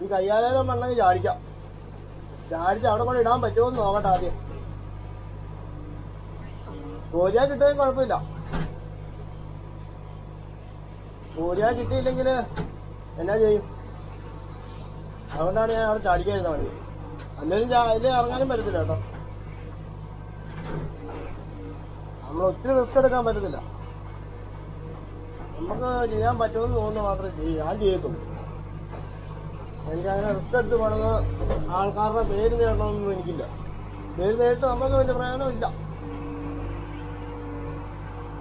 ഈ കയ്യാലേലും മണ്ണെങ്കിൽ ചാടിക്കാം. ചാടിച്ച് അവിടെ കൊണ്ട് ഇടാൻ പറ്റുമോ എന്ന് നോക്കട്ടെ ആദ്യം. കോരിയാ കിട്ടുകയും കുഴപ്പമില്ല. കോരിയാ കിട്ടിയില്ലെങ്കിൽ എന്നാ ചെയ്യും? അതുകൊണ്ടാണ് ഞാൻ അവിടെ ചാടിക്കാതിരുന്ന വണ്ടി. അന്നേരം അതിൽ ഇറങ്ങാനും പറ്റത്തില്ല കേട്ടോ. നമ്മൾ ഒത്തിരി റിസ്ക് എടുക്കാൻ പറ്റത്തില്ല. നമുക്ക് ചെയ്യാൻ പറ്റുമെന്ന് തോന്നുന്നു മാത്രമേ ഞാൻ ചെയ്യത്തുള്ളൂ. എനിക്കങ്ങനെ റിസ്ക് എടുത്ത് വേണമെന്ന് ആൾക്കാരുടെ പേര് നേടണമെന്നൊന്നും എനിക്കില്ല. പേര് നേരിട്ട് നമുക്ക് വലിയ പ്രയോജനമില്ല.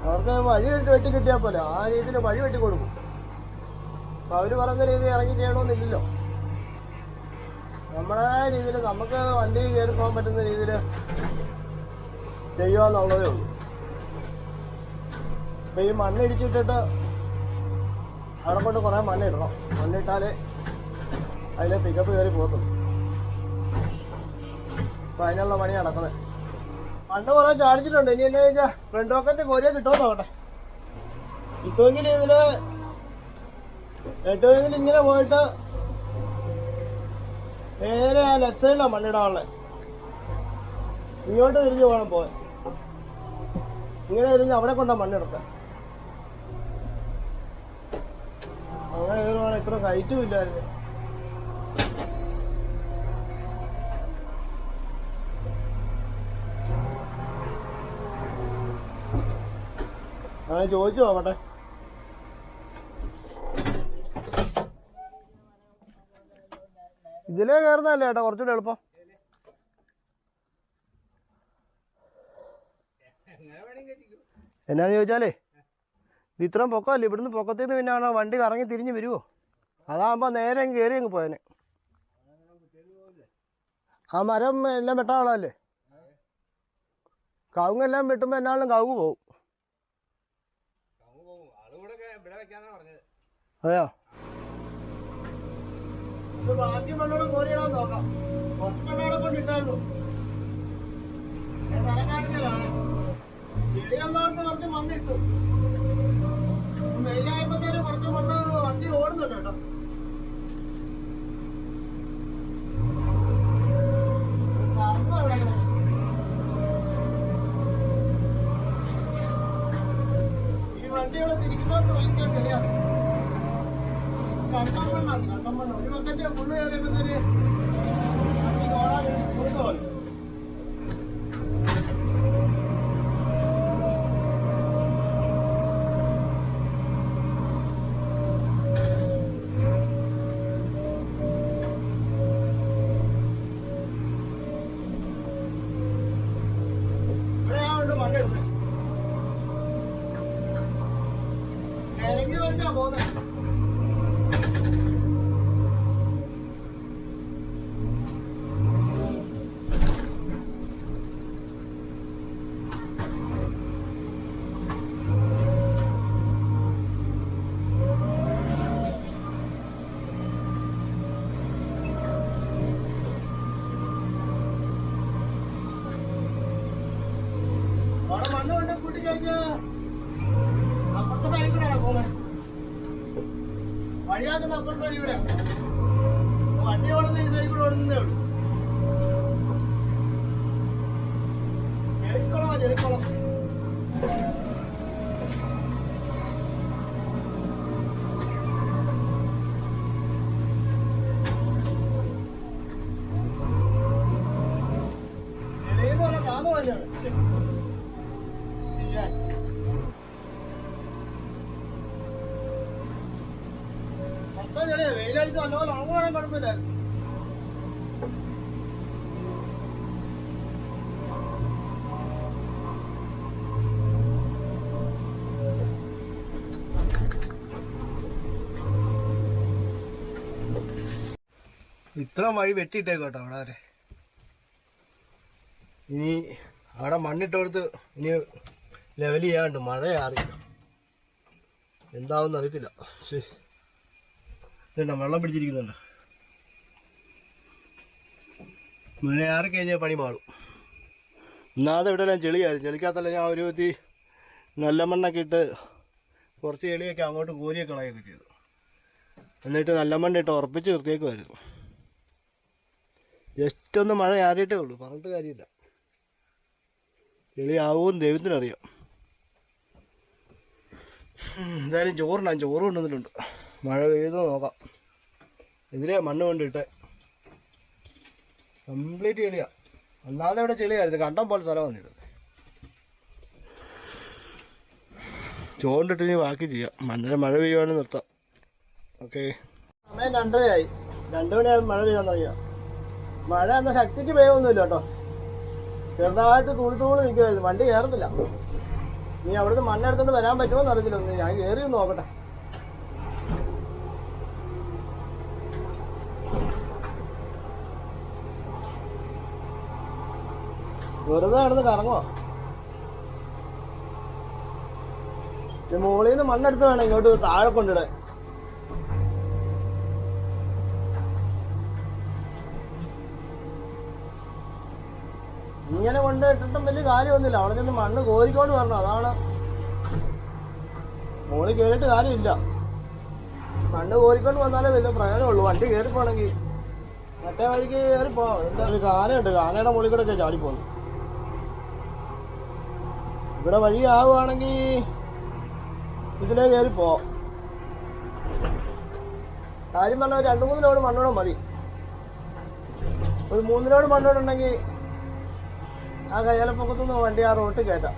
അവർക്ക് വഴി വെട്ടി കിട്ടിയാൽ പോലെ ആ രീതിയിൽ വഴി വെട്ടി കൊടുക്കും. അപ്പം അവർ പറയുന്ന രീതിയിൽ ഇറങ്ങി ചെയ്യണമെന്നില്ലല്ലോ. നമ്മുടെ രീതിയിൽ നമുക്ക് വണ്ടി കയറി പോകാൻ പറ്റുന്ന രീതിയിൽ ചെയ്യുക ഉള്ളൂ. അപ്പം ഈ മണ്ണിടിച്ചിട്ടിട്ട് അവിടെ കൊണ്ട് കുറേ മണ്ണിടണം. മണ്ണിട്ടാലേ അതിലെ പിക്കപ്പ് കയറി പോകത്തുള്ളൂ. അപ്പം അതിനുള്ള പണി നടക്കുന്നത്. മണ്ണ് കുറേ ചാടിച്ചിട്ടുണ്ട്. ഇനി എന്താ ചോദിച്ചാൽ ഫ്രണ്ട് പോക്കറ്റ് കോരിയാൽ കിട്ടുമെന്ന് നോക്കട്ടെ. കിട്ടുമെങ്കിൽ ഇങ്ങനെ പോയിട്ട് നേരെ ആ ലെഫ്റ്റ് സൈഡിലാണ് മണ്ണിടാനുള്ളത്. ഇങ്ങോട്ട് തിരിഞ്ഞ് പോകണം പോകാൻ. ഇങ്ങനെ തിരിഞ്ഞ് അവിടെ കൊണ്ടാണ് മണ്ണിടട്ടെ. അങ്ങനെ കയറുവാണെങ്കിൽ ഇത്ര ഹൈറ്റും ഇല്ലായിരുന്നു. ചോദിച്ചു നോക്കട്ടെ. ഇതിലേ കയറുന്നതല്ലേ ഏട്ടാ കുറച്ചുകൂടെ എളുപ്പം. എന്നാന്ന് ചോദിച്ചാലേ ഇത് ഇത്രയും പൊക്കമല്ലേ. ഇവിടുന്ന് പൊക്കത്തിന്ന് പിന്നെ വണ്ടി കറങ്ങി തിരിഞ്ഞ് വരുമോ? അതാകുമ്പോൾ നേരെ കയറി അങ്ങ് പോയനെ. ആ മരം എല്ലാം വെട്ടാളല്ലേ. കവുങ്ങെല്ലാം വെട്ടുമ്പോൾ എന്നാളും കവുങ്ങ് പോവും. അതെയോ? ബാക്കി മണ്ണോട് കോരിയിടാൻ നോക്കാം. കുറച്ചെണ്ണോടെ കൊണ്ടിട്ടായിരുന്നു. ചെടിയല്ലാണ്ട് കുറച്ച് മണ്ണിട്ടു. വെയിലായപ്പോഴത്തേന് കുറച്ച് മണ്ണ് വണ്ടി ഓടുന്നുണ്ട് കേട്ടോ. ഈ വണ്ടികളെ തിരിക്കുന്നോട്ട് വാങ്ങിക്കാൻ കഴിയാതെ കണ്ടമണ്ണാണ്. കണ്ടമണ്ണ് ഒരു പക്കത്തെ പുള്ളി കയറിയപ്പോഴത്തേന് ഓടാൻ പോലെ. മണ്ണ് കൊണ്ട് കൂട്ടിക്കഴിഞ്ഞ് അപ്പുറത്തെ സൈഡിൽ കൂടെയാണ് പോകുന്നത്. വഴിയാക്കുന്ന അപ്പുറത്തെ സൈഡിൽ കൂടെ വണ്ടി ഓടുന്ന ഈ സൈഡിൽ കൂടെ ഓടുന്നതേ ഉള്ളൂ. ചെളിക്കുളമാണ് ചെളിക്കുളം. ചെളിയെന്ന് പറഞ്ഞാൽ താന്നു തന്നെയാണ്. വെയിലടിച്ച് നല്ലപോലെ ഉണങ്ങുവാണെങ്കിൽ കുഴപ്പമില്ലായിരുന്നു. ഇത്ര വഴി വെട്ടിയിട്ടേക്കും കേട്ടോ അവിടെ വരെ. ഇനി അവിടെ മണ്ണിട്ടെടുത്ത് ഇനി ലെവൽ ചെയ്യാണ്ട് മഴയാറി എന്താവുമെന്ന് അറിയത്തില്ല. ഇതുണ്ടോ വെള്ളം പിടിച്ചിരിക്കുന്നുണ്ട്. മഴയാറി കഴിഞ്ഞാൽ പണി മാറും. ഒന്നാമത് ഇവിടെ എല്ലാം ചെളിയായിരുന്നു. ചെളിക്കകത്തല്ല ഞാൻ ഒരു വിധി നല്ല മണ്ണൊക്കെ ഇട്ട് കുറച്ച് ചെളിയൊക്കെ അങ്ങോട്ട് കോരിയൊക്കെ കളയൊക്കെ ചെയ്തു. എന്നിട്ട് നല്ല മണ്ണിട്ട് ഉറപ്പിച്ച് നിർത്തിയേക്കുമായിരുന്നു. ജസ്റ്റ് ഒന്ന് മഴ ആറിയിട്ടേ ഉള്ളൂ, പറഞ്ഞിട്ട് കാര്യമില്ല. ചെളിയാവും ദൈവത്തിനറിയാം. എന്തായാലും ചോറ് കൊണ്ടുവന്നിട്ടുണ്ട്. മഴ പെയ്ത് നോക്കാം. ഇതിലെ മണ്ണ് കൊണ്ടിട്ട് കംപ്ലീറ്റ് ചെളിയാണ്. അല്ലാതെ ഇവിടെ ചെളിയായിരുന്നു, കണ്ടം പോലെ സ്ഥലം വന്നിട്ട്. ചോറിട്ടിട്ട് ഇനി ബാക്കി ചെയ്യാം. മഴ പെയ്യുവാണെങ്കിൽ നിർത്താം. ഓക്കെ, സമയം 2:30 2 മണിയാകുമ്പോൾ മഴ പെയ്യാൻ തുടങ്ങിയ. മഴ എന്നാൽ ശക്തിക്ക് പെയ്യൊന്നുമില്ല കേട്ടോ, ചെറുതായിട്ട് തൂളി നിൽക്കുമായിരുന്നു. വണ്ടി കയറത്തില്ല. നീ അവിടുന്ന് മണ്ണെടുത്തോണ്ട് വരാൻ പറ്റുമോ എന്ന് അറിയത്തില്ല. ഒന്ന് ഞാൻ കയറി നോക്കട്ടെ. വെറുതെ നടന്ന് കറങ്ങുവാ. മുകളിൽ നിന്ന് മണ്ണെടുത്ത് വേണം ഇങ്ങോട്ട് താഴെ കൊണ്ടിടാൻ. ഇങ്ങനെ കൊണ്ടിട്ടിട്ടും വലിയ കാര്യമൊന്നുമില്ല. അവിടെ നിന്ന് മണ്ണ് കോരിക്കൊണ്ട് വരണം. അതാണ്, മുകളിൽ കയറിയിട്ട് കാര്യമില്ല. മണ്ണ് കോരിക്കൊണ്ട് വന്നാലേ വലിയ പ്രയോജനമുള്ളൂ. വണ്ടി കയറിപ്പോണെങ്കിൽ മറ്റേ വഴിക്ക് കയറിപ്പോ. എന്താ ഒരു കാനയുണ്ട്, കാനയുടെ മുകളിൽ കൂടെ ചാടിപ്പോന്നു. ഇവിടെ വഴി ആവുകയാണെങ്കിൽ ഇതിലേ കയറിപ്പോ. കാര്യം പറഞ്ഞാൽ 2-3 ലോഡ് മണ്ണോടെ മതി. ഒരു 3 ലോഡ് മണ്ണോടുണ്ടെങ്കിൽ ആ കയ്യാലപ്പൊക്കത്തുനിന്ന് വണ്ടി ആ റോട്ടിൽ കയറ്റാം.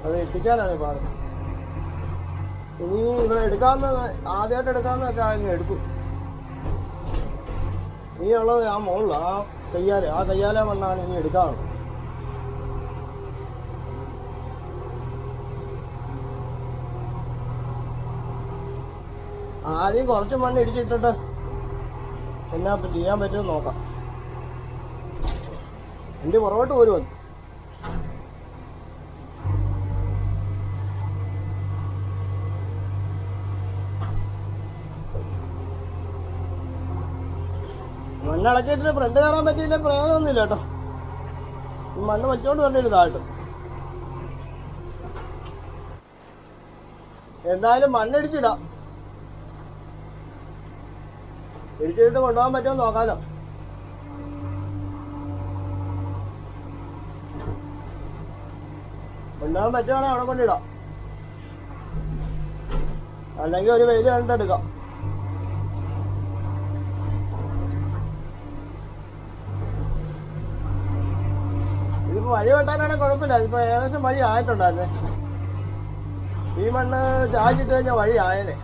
അത് എത്തിക്കാനാണ് പാട്. ഇനി ഇവിടെ എടുക്കാവുന്ന, ആദ്യമായിട്ട് എടുക്കാവുന്നതൊക്കെ അങ്ങ് എടുക്കും. ഇനി ഉള്ളത് ആ മുകളിൽ ആ കയ്യാല മണ്ണാണ് ഇനി എടുക്കാറുള്ളത്. ആദ്യം കുറച്ച് മണ്ണ് ഇടിച്ചിട്ടിട്ട് എന്നാ ചെയ്യാൻ പറ്റുമെന്ന് നോക്കാം. എൻ്റെ പുറകോട്ട് പോലും വന്നു. മണ്ണിളക്കിയിട്ട് ഫ്രണ്ട് കയറാൻ പറ്റിയില്ല, പ്രയോജനമൊന്നുമില്ല കേട്ടോ. മണ്ണ് വച്ചോണ്ട് വന്നില്ല താഴ്ത്ത്. എന്തായാലും മണ്ണിടിച്ചിടാം. ഇടിച്ചിട്ട് കൊണ്ടുപോകാൻ പറ്റുമോ നോക്കാലോ. കൊണ്ടുപോകാൻ പറ്റുവാണെങ്കിൽ അവിടെ കൊണ്ടിടാം. അല്ലെങ്കിൽ ഒരു വെയിൽ കണ്ടെടുക്കാം. ഇതിപ്പോ വഴി വെട്ടാനാണെങ്കിൽ കുഴപ്പമില്ല. ഇതിപ്പോ ഏകദേശം വഴി ആയിട്ടുണ്ടായിരുന്നേ. ഈ മണ്ണ് ചാച്ചിട്ട് കഴിഞ്ഞാൽ വഴി ആയേനെ.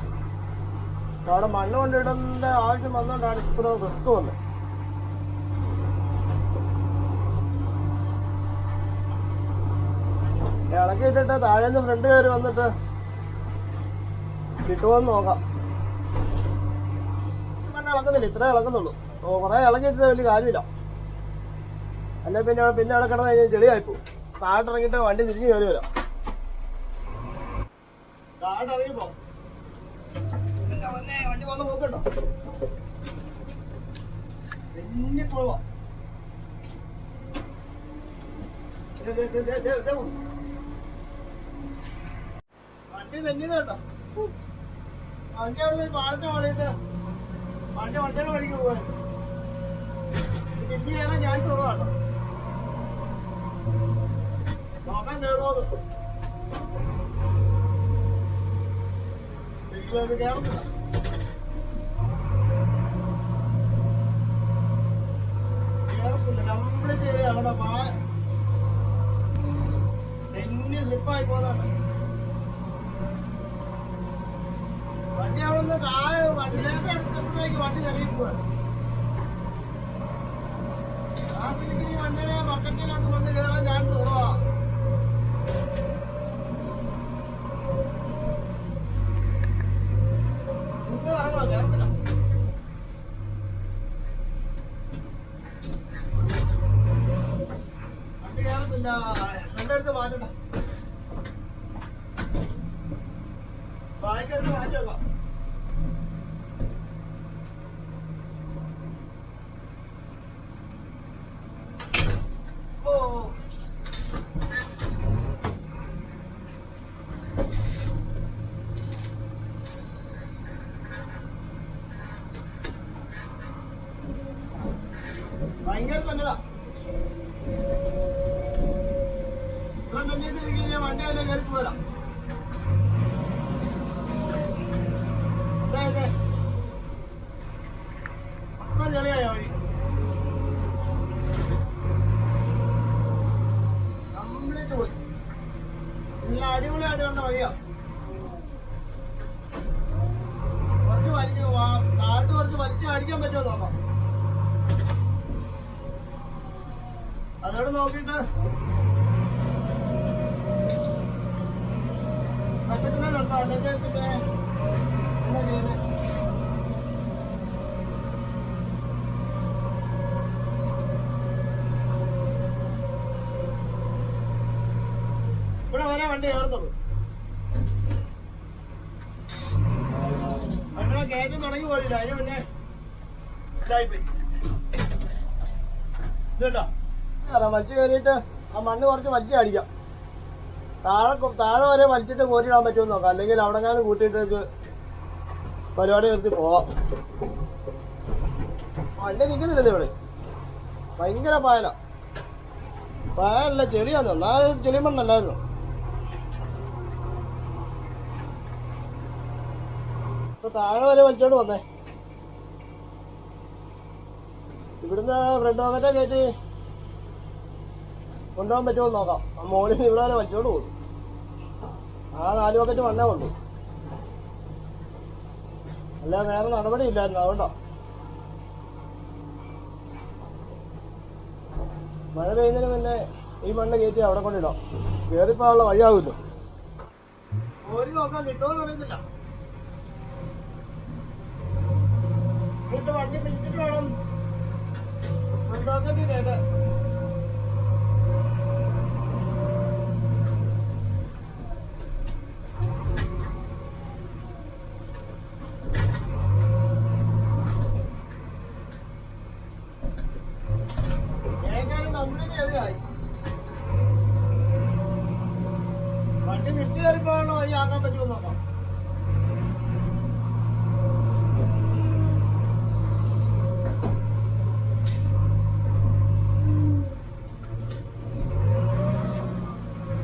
അവിടെ മണ്ണ് കൊണ്ടിടേണ്ട ആവശ്യം വന്നുകൊണ്ടാണ് ഇത്ര റിസ്ക് വന്നത്. ഇളക്കിയിട്ടിട്ട് താഴേന്ന് ഫ്രണ്ട് കയറി വന്നിട്ട് കിട്ടുമോന്ന് നോക്കാം. മണ്ണ് ഇളക്കുന്നില്ല, ഇത്രേ ഇളക്കുന്നുള്ളൂ. കുറെ ഇളക്കിയിട്ട് വലിയ കാര്യമില്ല. അല്ലെ പിന്നെ അവിടെ കിടന്ന് കഴിഞ്ഞാൽ ചെളിയായിപ്പോ. താഴോട്ടിറങ്ങിയിട്ട് വണ്ടി തിരിഞ്ഞ് കയറി വരാം. താഴോട്ടിറങ്ങിപ്പോ വണ്ടി വന്ന് നോക്കട്ടോ. പിന്നെ പോവാ. വണ്ടി തെന്നിയത് കേട്ടോ. വണ്ടി അവിടെ പാലത്തെ വളിയിട്ട് വണ്ടിയുടെ വഴിക്ക് പോവാ. തിരിഞ്ഞ് കയറാൻ ചാൻസ് കുറവാട്ടോ. നോക്കാൻ കയറുമോ കയറുന്നില്ല. കംപ്ലീറ്റ് ചെയ്ത് അവിടെ തെന്നി സ്ലിപ്പായി പോകുന്നുണ്ട്. വണ്ടി അവിടെ നിന്ന് താഴെ വണ്ടിയിലേക്ക് എടുത്തപ്പോഴത്തേക്ക് വണ്ടി ചെറിയിട്ട് പോവാ. ആ സ്ഥിതിക്ക് വണ്ടിയെ ബക്കറ്റിനകത്ത് കൊണ്ട് കയറാൻ ചാൻസ് കുറവാ. കേരളത്തില വണ്ടി കേരളത്തില്ല. എന്റെ അടുത്ത് മാറ്റണ്ട, ബാക്കെടുത്ത് മാറ്റി വെക്കാം. ഭയങ്കര തന്നെടാ. ഇവിടെ തന്നെ വണ്ടി അല്ലേ കയറി പോരാ. മൊത്തം ചെളിയായ വഴി. കംപ്ലീറ്റ് പോയി. നല്ല അടിപൊളിയായിട്ട് കണ്ട വഴിയാ. കുറച്ച് വലിച്ചു താഴത്ത് കുറച്ച് വലിച്ചു അടിക്കാൻ പറ്റുമോ നോക്കാം. അതോട് നോക്കിയിട്ട് പറ്റത്തില്ല നിർത്താം. അല്ലെങ്കിൽ പിന്നെ എന്നാ ചെയ്യുന്നത്? ഇവിടെ വരെ വണ്ടി കയറുന്നുള്ളൂ. അങ്ങനെ കയറ്റം തുടങ്ങി പോയില്ല. അതിന് പിന്നെ ഇതായിപ്പോയി. ഇതുണ്ടോ വലിച്ചു കയറിയിട്ട് ആ മണ്ണ് കുറച്ച് വലിച്ചു അടിക്കാം. താഴെ വരെ വലിച്ചിട്ട് കോരിടാൻ പറ്റുമെന്ന് നോക്കാം. അല്ലെങ്കിൽ അവിടെ ഞാൻ കൂട്ടിയിട്ട് പരിപാടി നിർത്തി പോവാം. വണ്ടി നിൽക്കുന്നില്ലല്ലോ ഇവിടെ. ഭയങ്കര പായലല്ല ചെളിയാന്ന്. എന്നാ ചെളിമണ്ണല്ലായിരുന്നു. ഇപ്പൊ താഴെ വരെ വലിച്ചോണ്ട് വന്നേ. ഇവിടുന്ന് ഫ്രണ്ട് വന്നിട്ടേ കയറ്റി കൊണ്ടുപോകാൻ പറ്റുമോ നോക്കാം. ആ മോളിൽ നിന്ന് ഇവിടെ വരെ വലിച്ചോണ്ട് പോകും. ആ 4 ബക്കറ്റ് മണ്ണേ കൊണ്ടു. അല്ല നേരെ നടപടി ഇല്ലായിരുന്നു. അതുകൊണ്ടോ മഴ പെയ്യുന്നതിന് മുന്നേ ഈ മണ്ണ് കയറ്റി അവിടെ കൊണ്ടിടാം. കയറിപ്പോയുള്ള വഴിയാവില്ലോ. കോരി നോക്കാൻ കിട്ടുമോന്ന് അറിയത്തില്ല. വണ്ടി തിരിച്ചിട്ട് വേണം കൊണ്ടുപോക്കാൻ. വണ്ടി വിറ്റ് കയറിപ്പോകാനുള്ള വഴി ആക്കാൻ പറ്റുമോ നോക്കാം.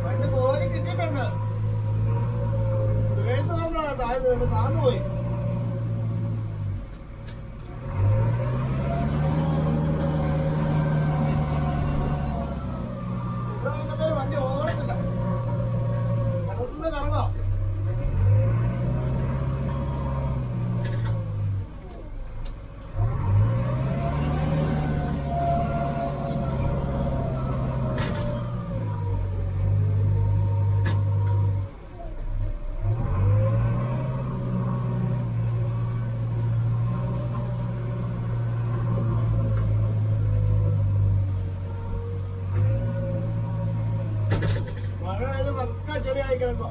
വണ്ടി കോരി കിട്ടിയിട്ടുണ്ട്. താന്നു പോയി. വണ്ടി ഓടത്തില്ല. കറങ്ങാം. മഴ പെയ്ത് പക്ക ചെളിയായി കിടക്കുക.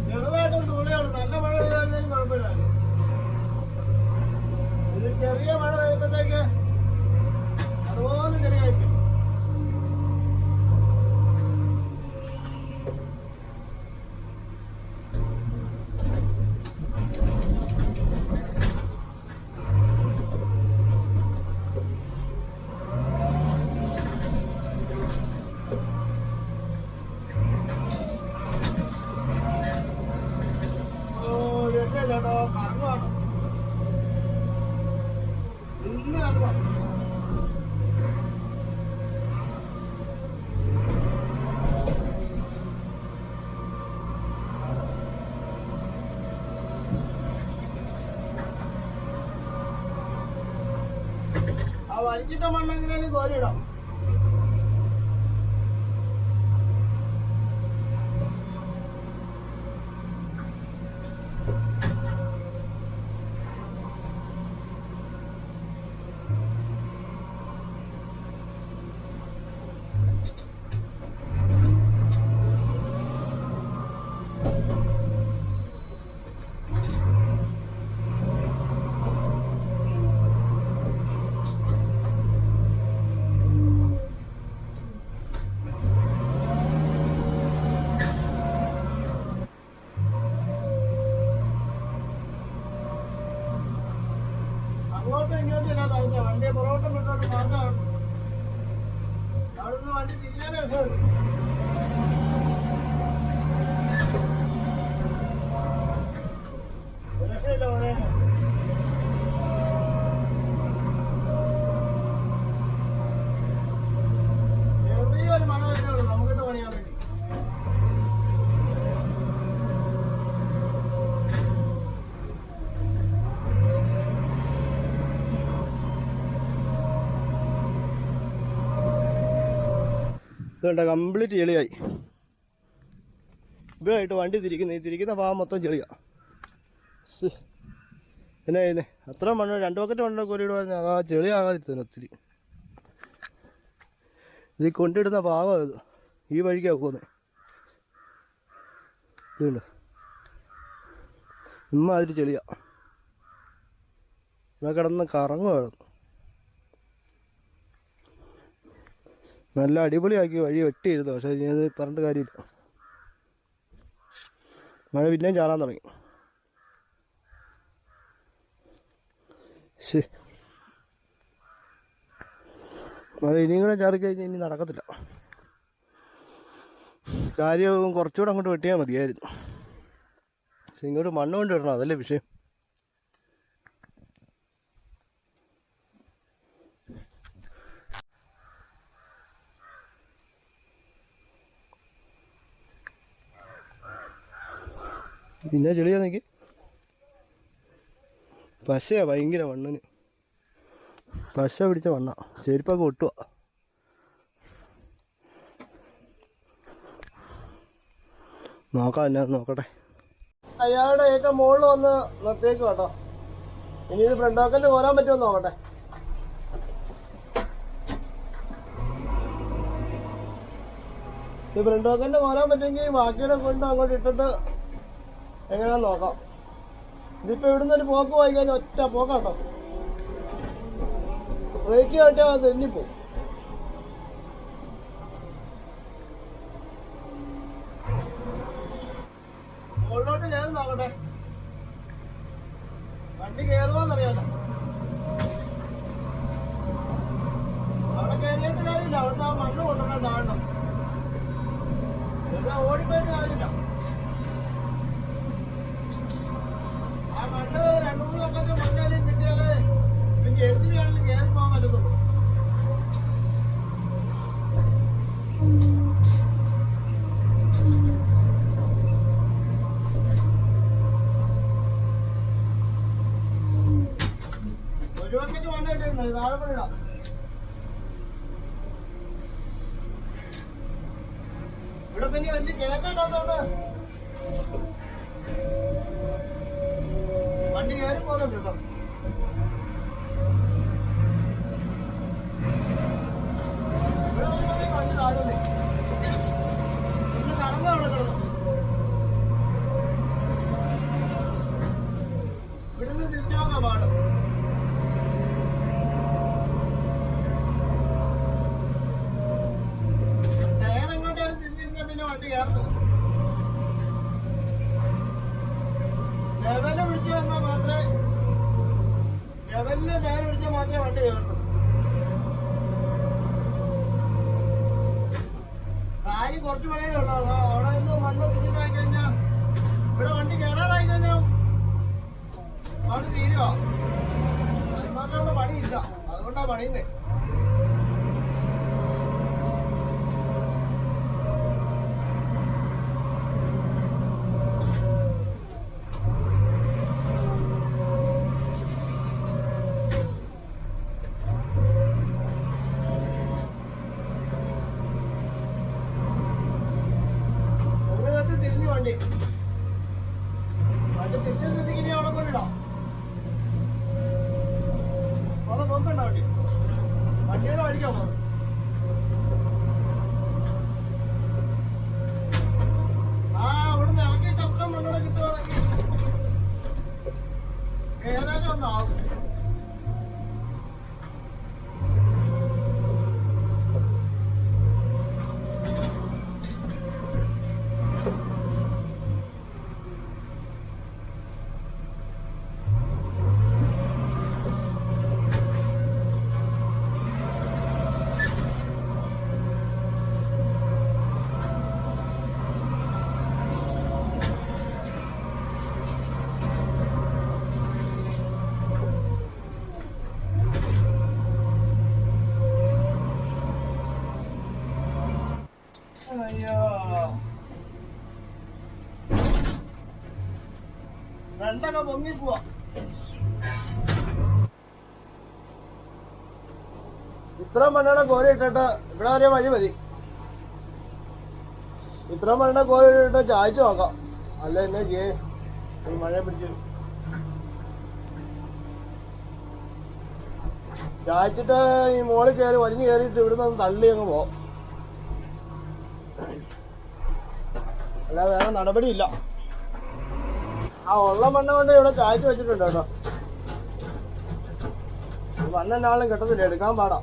ചെറുതായിട്ടും തുള്ളിയാണ്. നല്ല മഴ പെയ്താലും കുഴപ്പമില്ല. ഇത് ചെറിയ മഴ പെയ്യുമ്പോഴത്തേക്ക് അതുപോലെ ചെളിയായിപ്പോയി. ചേട്ടോ കറങ്ങുവാണ്. ഇന്ന് കറങ്ങുവാ. ആ വലിച്ചിട്ട മണ്ണെങ്ങനെയാണ് കോരിയിടാം. ഇങ്ങോട്ട് ഇല്ലാത്ത വണ്ടി പുറകോട്ടും മുന്നോട്ട് മാർഗമാണ്. അവിടുന്ന് വണ്ടി തിരിയാനേ രക്ഷയുള്ളൂ. രക്ഷയില്ല മോനെ. ചെറിയൊരു മണം വെച്ചേ ഉള്ളൂ നമുക്കിട്ട് പണിയാൻ വേണ്ടി. ഇതുണ്ട കംപ്ലീറ്റ് ചെളിയായി. ഇവിടായിട്ട് വണ്ടി തിരിക്കുന്ന ഭാഗം മൊത്തം ചെളിയാ. പിന്നെ ചെയ്യുന്നേ അത്ര മണ്ണ് 2 ബക്കറ്റ് മണ്ണൊക്കെ ഒരിടുവായിരുന്നു. ആ ചെളിയാകാതിരുന്നു ഒത്തിരി. ഇത് കൊണ്ടിടുന്ന ഭാഗം ഇത് ഈ വഴിക്കാണ് പോകുന്നത്. ഇതുണ്ട് ഇമ്മാതിരി ചെളിയാ. ഇവിടെ കിടന്ന് കറങ്ങുമായിരുന്നു. നല്ല അടിപൊളിയാക്കി വഴി വെട്ടിയിരുന്നു. പക്ഷേ ഇത് പറഞ്ഞിട്ട് കാര്യമില്ല. മഴ പിന്നെയും ചാറാൻ തുടങ്ങി. മഴ ഇനിയും കൂടെ ചാറി കഴിഞ്ഞാൽ ഇനി നടക്കത്തില്ല. കാര്യവും കുറച്ചുകൂടെ അങ്ങോട്ട് വെട്ടിയാൽ മതിയായിരുന്നു. പക്ഷെ ഇങ്ങോട്ട് മണ്ണ് കൊണ്ട് ഇടണം, അതല്ലേ വിഷയം. പിന്നെ ചെളിയാ നോക്കി. പശയാ ഭയങ്കര മണ്ണിന്. പശ പിടിച്ച മണ്ണ. ചെരുപ്പൊക്കെ ഒട്ടുക. നോക്കാം എന്നാ നോക്കട്ടെ. അയാളുടെ ഏറ്റവും മുകളിൽ വന്ന് നിർത്തിയേക്ക് കേട്ടോ. ഇനി ഇത് ഫ്രണ്ട് വാക്കലിൽ കോരാൻ പറ്റുമോ നോക്കട്ടെ. ഇത് ഫ്രണ്ട് വാക്കലിൽ കോരാൻ പറ്റുമെങ്കിൽ ബാക്കിയുടെ കൊണ്ട് അങ്ങോട്ട് ഇട്ടിട്ട് എങ്ങനെയാന്ന് നോക്കാം. ഇതിപ്പോ ഇവിടുന്ന് ഒരു പോക്ക് പോയി കഴിഞ്ഞാൽ ഒറ്റ പോക്കാട്ടോ. ബ്രേക്ക് കാട്ടിയാൽ അത് തെന്നിപ്പോവും. മുകളിലോട്ട് കയറി നോക്കട്ടെ. വണ്ടി കയറുവാന്നറിയാലോ. അവിടെ കയറിയിട്ട് കാര്യമില്ല. അവിടുത്തെ ആ മണ്ണ് കൊണ്ടുവരാൻ താഴണം. ഓടിപ്പോയിട്ട് കാര്യമില്ല. ആ മണ്ണ് 2-3 ബക്കറ്റ് മണ്ണാലും കിട്ടിയാല് പിന്നെ എന്തിനാണെങ്കിലും കയറി പോകാൻ പറ്റത്തുള്ളൂ. ഒരു ബക്കറ്റ് മണ്ണ് കിട്ടിയിട്ടുണ്ട്. താഴെ പണിടാം. ഇവിടെ പിന്നെ വലിയ കേക്കാണ്ടാത്തോണ്ട് വണ്ടി കയറി പോകുന്നുണ്ട് കേട്ടോ. ഇവിടെ വണ്ടി താഴുന്നേ ഇന്ന് കറങ്ങ അവിടെ കിടന്നു. ഇവിടുന്ന് തിരിച്ചു പോകാൻ പാടും. ടയർ എങ്ങോട്ടായാലും തിരിഞ്ഞിരുന്നാൽ പിന്നെ വണ്ടി കയറുന്നത്. ലെവല് പിടിച്ച് വന്നാൽ മാത്രമേ ലെവലിന് ടയർ പിടിച്ചാൽ മാത്രമേ വണ്ടി കയറുള്ളൂ. കാര്യം കുറച്ച് പണിയേ ഉള്ളൂ. അവിടെ നിന്ന് മണ്ണ് പിടിച്ചിട്ടായി കഴിഞ്ഞാൽ ഇവിടെ വണ്ടി കയറാറായി കഴിഞ്ഞാൽ പണി തീരുക. അത് മാത്രമുള്ള പണിയില്ല. അതുകൊണ്ടാണ് പണിയുന്നേ. വണ്ടി തിരിച്ച സ്ഥിതിക്ക് അവിടെ കൊണ്ടിടാം. അത് നോക്കണ്ട വണ്ടി വണ്ടിയുടെ വഴിക്കാൻ പോകും. ഇവിടുന്ന് ഇറക്കിയിട്ട് അത്ര മണ്ണൂടെ കിട്ടുവാണെങ്കിൽ ഏകദേശം ഒന്നാവും. രണ്ടൊക്കെ പൊങ്ങി പോവാ. ഇത്ര മണ്ണെണ്ണ കോരി ഇട്ടിട്ട് ഇവിടെ വരെ വഴി മതി. ഇത്ര മണ്ണെണ്ണ കോരി ഇട്ടിട്ട് ചായച്ചു നോക്കാം. അല്ല എന്നെ ചെയ്യേ മഴ പിടിച്ചു ചായച്ചിട്ട് ഈ മോളിൽ കയറി വലിഞ്ഞു കയറിയിട്ട് ഇവിടുന്ന് തള്ളി അങ്ങ് പോവാം. അല്ലാതെ വേറെ നടപടിയില്ല. ആ ഉള്ള മണ്ണ് കൊണ്ട് ഇവിടെ ചായച്ച് വെച്ചിട്ടുണ്ട് കേട്ടോ. മണ്ണെന്നാളും കിട്ടത്തില്ല, എടുക്കാൻ പാടാ.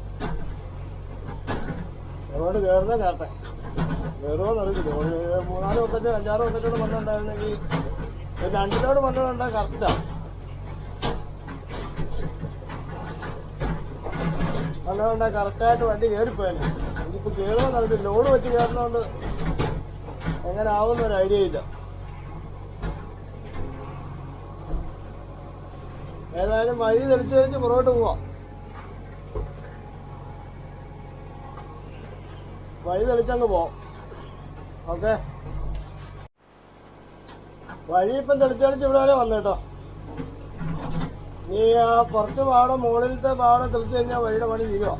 അതുകൊണ്ട് കയറുന്ന കയറട്ടെ. കയറുമോന്ന് അറിയില്ല. 3-4 വക്കറ്റ് 5-6 വക്കറ്റോട് മണ്ണുണ്ടായിരുന്നെങ്കിൽ ഒരു 2 ലോഡ് മണ്ണുണ്ടാ കറക്റ്റാ. മണ്ണുണ്ടാ കറക്റ്റായിട്ട് വണ്ടി കയറിപ്പോയല്ലേ. ഇതിപ്പോൾ കയറുമോന്ന് അറിയില്ല. ലോഡ് വെച്ച് കയറുന്നതുകൊണ്ട് എങ്ങനെ ആവുന്ന ഒരു ഐഡിയ ഇല്ല. ഏതായാലും വഴി തെളിച്ച് പുറകോട്ട് പോവാം. വഴി തെളിച്ചങ്ങ് പോവാം. ഓക്കെ, വഴി ഇപ്പം തെളിച്ചടിച്ച് ഇവിടെ വരെ വന്നു കേട്ടോ. നീ ആ കുറച്ച് പാടം മുകളിലത്തെ പാടം തെളിച്ച് കഴിഞ്ഞാൽ വഴിയുടെ പണി തീരുക.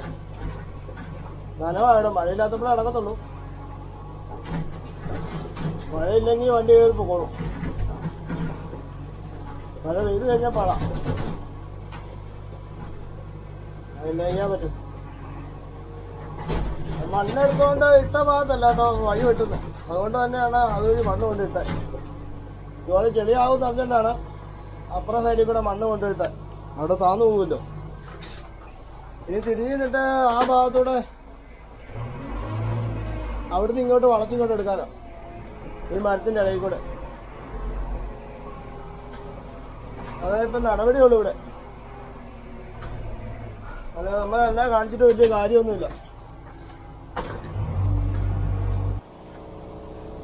നനവാണ്, മഴയില്ലാത്തപ്പോഴേ നടക്കത്തുള്ളൂ. മഴയില്ലെങ്കിൽ വണ്ടി കയറി പോകണം. മഴ പെയ്ത് കഴിഞ്ഞാൽ പാടാം. അതിനെ ചെയ്യാൻ പറ്റും. മണ്ണെടുത്തോണ്ട് ഇട്ട ഭാഗത്തല്ല കേട്ടോ വഴി വെട്ടുന്നത്. അതുകൊണ്ട് തന്നെയാണ് അതുവഴി മണ്ണ് കൊണ്ടിട്ടത്. ഇതുപോലെ ചെളിയാവും അറിഞ്ഞിട്ടാണ് അപ്പുറം സൈഡിൽ കൂടെ മണ്ണ് കൊണ്ടിട്ടത്. അവിടെ താന്നു പോകുമല്ലോ. ഇനി തിരിഞ്ഞിട്ട് ആ ഭാഗത്തൂടെ അവിടുന്ന് ഇങ്ങോട്ട് വളച്ചിങ്ങോട്ട് എടുക്കാനോ ഈ മരത്തിന്റെ ഇടയിൽ കൂടെ. അതായത് നടപടിയുള്ളൂ ഇവിടെ. അല്ല നമ്മളെല്ലാം കാണിച്ചിട്ട് വലിയ കാര്യമൊന്നുമില്ല.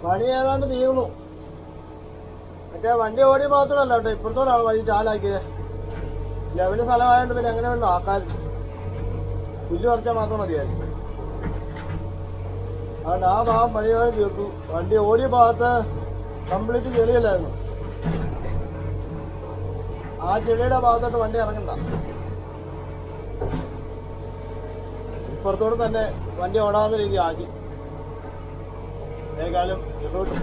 പണി ഏതാണ്ട് തീർന്നു. മറ്റേ വണ്ടി ഓടിയ മാത്രമല്ല കേട്ടോ, ഇപ്പുറത്തോടാണ് വഴി ചാലാക്കിയത്. ലെവല് സ്ഥലമായതുകൊണ്ട് പിന്നെ എങ്ങനെ വേണം ആക്കാൻ. പുല്ല് പറിച്ചാൽ മാത്രം മതിയായിരുന്നു. അതുകൊണ്ട് ആ ഭാഗം പണിയായി തീർത്തു. വണ്ടി ഓടിയ ഭാഗത്ത് കംപ്ലീറ്റ് ചെളിയല്ലായിരുന്നു. ആ ചെളിയുടെ ഭാഗത്തോട്ട് വണ്ടി ഇറങ്ങണ്ട. ഇപ്പുറത്തോട് തന്നെ വണ്ടി ഓടാവുന്ന രീതി ആക്കി. ഏകാലം ഇങ്ങോട്ട്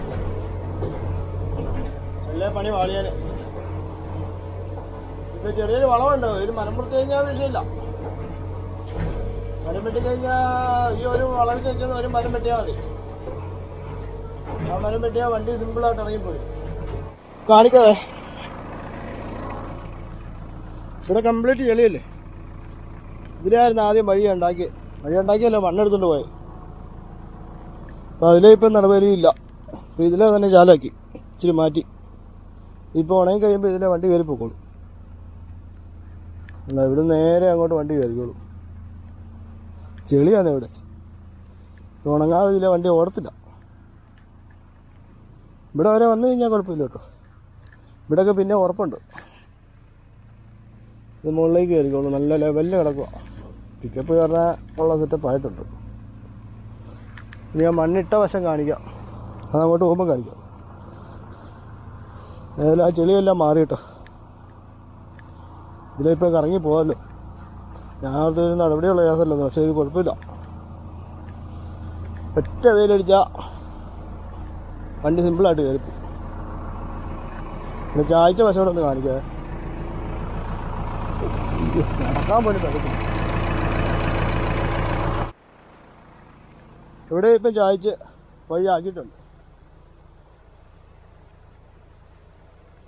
എല്ലാ പണി വാളിയാന്. ഇപ്പൊ ചെറിയൊരു വളമുണ്ട്. ഒരു മരം മുറിച്ച് കഴിഞ്ഞാൽ വിഷയമില്ല. മരം വെട്ടി കഴിഞ്ഞാൽ ഈ ഒരു വളവിൽ വെക്കുന്ന ഒരു മരം വെട്ടിയാൽ മതി. ആ മരം വെട്ടിയാൽ വണ്ടി സിമ്പിളായിട്ട് ഇറങ്ങിപ്പോയി. കാണിക്കാതെ ഇവിടെ കംപ്ലീറ്റ് ചെളിയല്ലേ. ഇതിലായിരുന്നു ആദ്യം വഴി ഉണ്ടാക്കിയല്ലോ മണ്ണെടുത്തോണ്ട് പോയത്. അപ്പം അതിലേ ഇപ്പം നടപടിയില്ല. അപ്പോൾ ഇതിലെ തന്നെ ചാലാക്കി ഇച്ചിരി മാറ്റി. ഇപ്പോൾ ഉണങ്ങി കഴിയുമ്പോൾ ഇതിലെ വണ്ടി കയറി പോയിക്കോളും. അല്ല ഇവിടെ നേരെ അങ്ങോട്ട് വണ്ടി കയറിക്കോളും. ചെളിയാണ് ഇവിടെ. ഉണങ്ങാതെ ഇതിലെ വണ്ടി ഓടത്തില്ല. ഇവിടെ വരെ വന്നു കഴിഞ്ഞാൽ കുഴപ്പമില്ല കേട്ടോ. ഇവിടെയൊക്കെ പിന്നെ ഉറപ്പുണ്ട്. ഇത് മുകളിലേക്ക് കയറിക്കോളൂ. നല്ല ലെവലിൽ കിടക്കുക. പിക്കപ്പ് കയറാൻ ഉള്ള സെറ്റപ്പ് ആയിട്ടുണ്ട്. ഇനി ഞാൻ മണ്ണിട്ട വശം കാണിക്കാം. അതങ്ങോട്ട് പോകുമ്പോൾ കാണിക്കാം. ഏതായാലും ആ ചെളിയെല്ലാം മാറി കേട്ടോ. ഇതിലിപ്പോൾ കറങ്ങി പോകാമല്ലോ. ഞാനടുത്ത് ഒരു നടപടിയുള്ള കേസല്ലോ. പക്ഷേ ഇത് കുഴപ്പമില്ല. ഒറ്റ വെയിലടിച്ചാൽ വണ്ടി സിമ്പിളായിട്ട് കയറിപ്പോ. പിന്നെ ചായച്ച വശം ഒന്ന് കാണിക്കാം. നടക്കാൻ പോലും കഴിക്കും. ഇവിടെ ഇപ്പം ചായച്ച് വഴി ആക്കിയിട്ടുണ്ട്.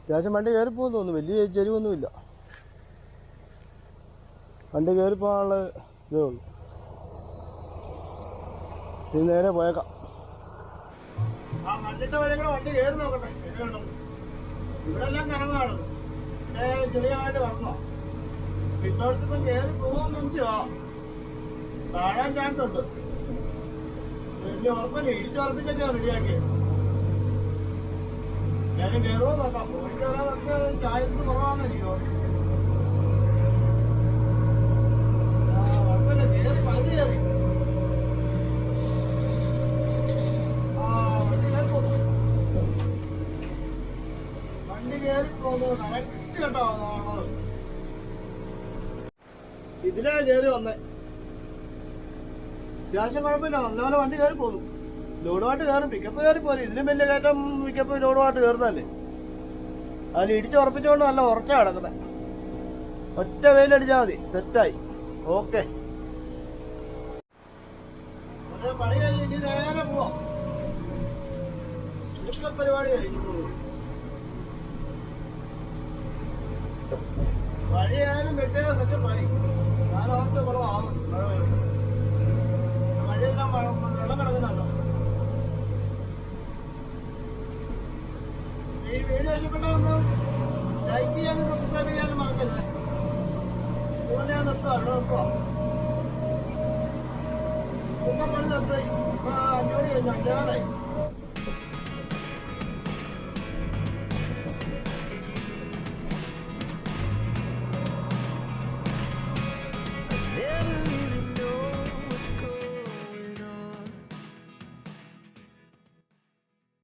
അത്യാവശ്യം വണ്ടി കയറിപ്പോകുന്നു തോന്നുന്നു. വലിയ ചെരിവൊന്നുമില്ല. വണ്ടി കയറിപ്പോകാനുള്ള ഇതേ ഉള്ളൂ. ഇനി നേരെ പോയേക്കാം. വണ്ടി കയറി നോക്കട്ടെ. ഇവിടെ എല്ലാം കറങ്ങാണ്. ചെറിയായിട്ട് വരണോ ഇപ്പോഴത്തിപ്പം കയറി പോകുന്ന താഴാൻ ചാൻസ് ഉണ്ട്. വലിയ ഉറപ്പല്ലേ. ഇടിച്ചുറപ്പിച്ചൊക്കെ റെഡിയാക്കി. ഞാൻ കയറുമോ നോക്കാം. പോയി കയറാതൊക്കെ ചായത്ത് കുറവാണെന്നിരിക്കോ. ഉറപ്പല്ലേ. കയറി പകുതി കയറി. വണ്ടി കയറി പോകുന്നു. ഇതിലാ കയറി വന്നേ. അത്യാവശ്യം കുഴപ്പമില്ല, നല്ലപോലെ വണ്ടി കയറി പോകും. ലോഡുമായിട്ട് കയറും, പിക്കപ്പ് കയറി പോരും. ഇതിലും വലിയ കയറ്റം പിക്കപ്പ് ലോഡുമായിട്ട് കയറുന്നതല്ലേ. അതിൽ ഇടിച്ച് ഉറപ്പിച്ചുകൊണ്ട് നല്ല ഉറച്ചാ കിടക്കുന്നത്. ഒറ്റ വെയിലടിച്ചാൽ മതി, സെറ്റായി. ഓക്കെ, പണി കഴിഞ്ഞ് ഇനി നേരെ പോവാം. പരിപാടി കഴിഞ്ഞു. വഴിയായാലും വെട്ടിയ സെറ്റ് പണി. കാലവർഷം കുറവാകും. വഴിയെല്ലാം വെള്ളം കിടക്കുന്നുണ്ടോ? ഈ വീഡിയോ ഇഷ്ടപ്പെട്ടൊന്ന് ലൈക്ക് ചെയ്യാനും സബ്സ്ക്രൈബ് ചെയ്യാനും മറക്കല്ലേ. ഇതുപോലെ ഞാൻ നിർത്താം. പണി നിർത്തി. 5 മണി കഴിഞ്ഞു, 5:06.